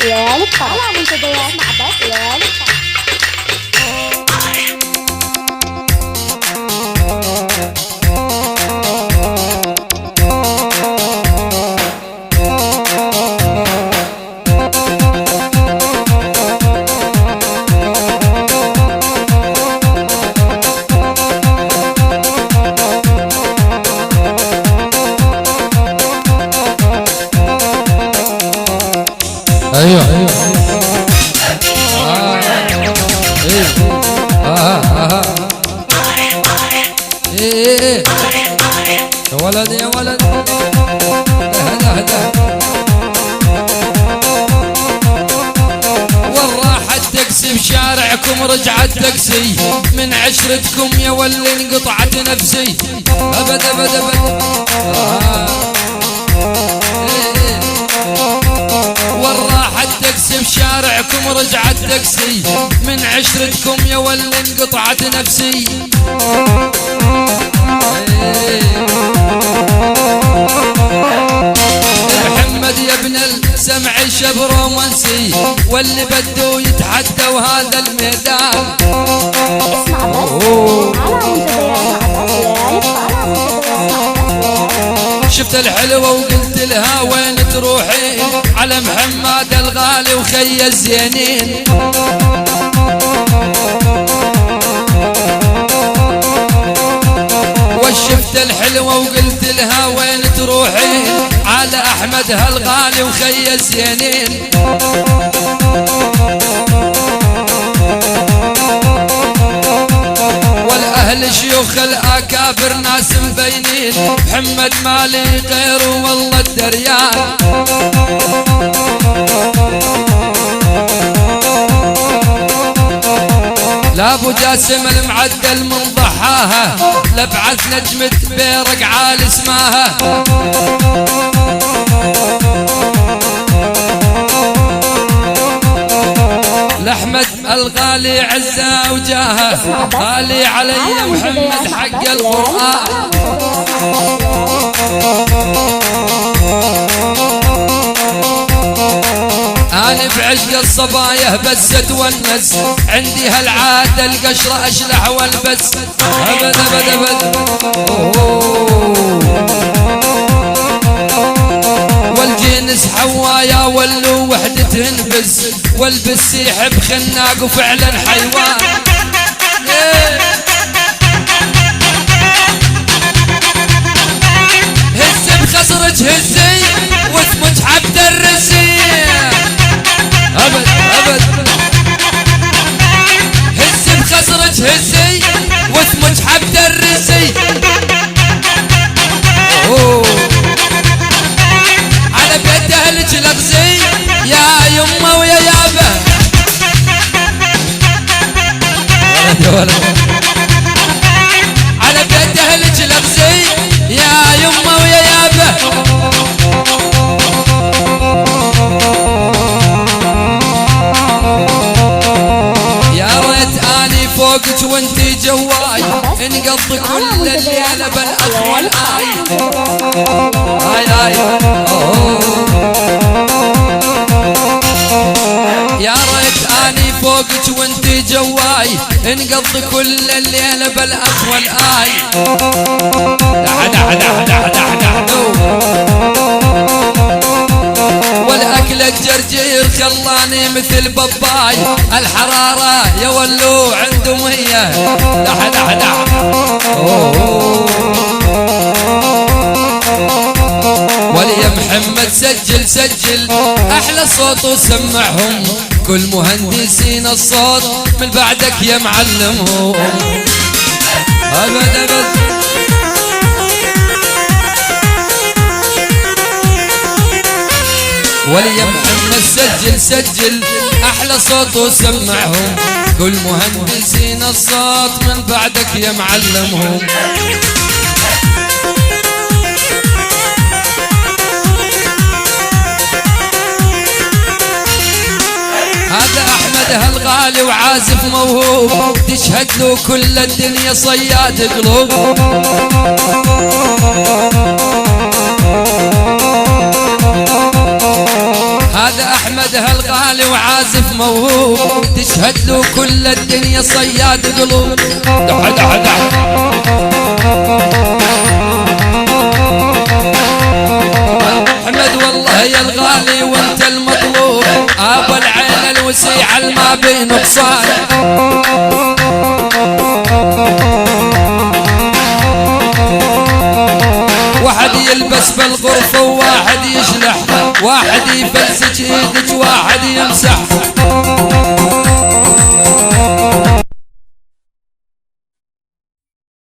ليالي الطرب على منتديات معبد ليالي الطرب. ايوه يا ولد يا ولد هدا هدا والراحة تكسي بشارعكم رجعت تكسي من عشرتكم يا ولي انقطعت نفسي ابد ابد ابد والراحة تكسي بشارعكم رجعت تكسي من عشرتكم يا ولي انقطعت نفسي محمد يا ابن السمع شبر ومنسي واللي بدو يتحدى وهذا الميدان اسمع بس على منتديات معبد ليالي الطرب. شفت الحلوة وقلت لها وين تروحين على محمد الغالي وخي الزينين وشفت الحلوة وقلت لها وين تروحين على أحمد هالغالي وخي الزينين والأهل شيوخ الأكابر ناس مبينين محمد مالي غيره والله الدريان لابو جاسم المعدل من ضحاها لبعث نجمة بيرق عالي اسماها لأحمد الغالي عزة وجاهه غالي علي محمد حق القرآن أنا بعشق الصبايا بس اتونس عندي هالعادة القشرة أشلح والبس أبد أبد أبد والجنس حوايا ولو وحدتهن بس والبس يحب خناق وفعلا حيوان هز بخصرك هزي واسمك عبد الرزيق أبد أبد هز بخصرك هزي واسمك عبد الرزيق على بيت أهلك لغزي يا يمه ويا يابه على بيت أهلك لغزي يا يمه ويا يابه يا ريت اني فوقك وانتي جواي نقضي كل الليله بالاخ والاي هاي يا ريت اني فوقك وانتي جواي نقضي كل الليله بالاخ والاي والاكل الجرجير خلاني مثل باباي الحراره يا ولو عنده ميه ولي محمد سجل سجل احلى صوت وسمعهم كل مهندسين الصوت من بعدك يا معلمهم ابد ابد ولي محمد سجل سجل احلى صوت وسمعهم كل مهندسين الصوت من بعدك يا معلمهم هذا احمد هالغالي وعازف موهوب تشهد له كل الدنيا صياد قلوب هذا احمد هالغالي غالي وعازف موهوب، تشهد له كل الدنيا صياد قلوب. دح دح دح احمد والله يا الغالي وانت المطلوب، ابو العين الوسيعة الما بين نقصان. واحد يلبس بالغرفة وواحد يشلح، واحد يفلسج ايدك واحد يمسح.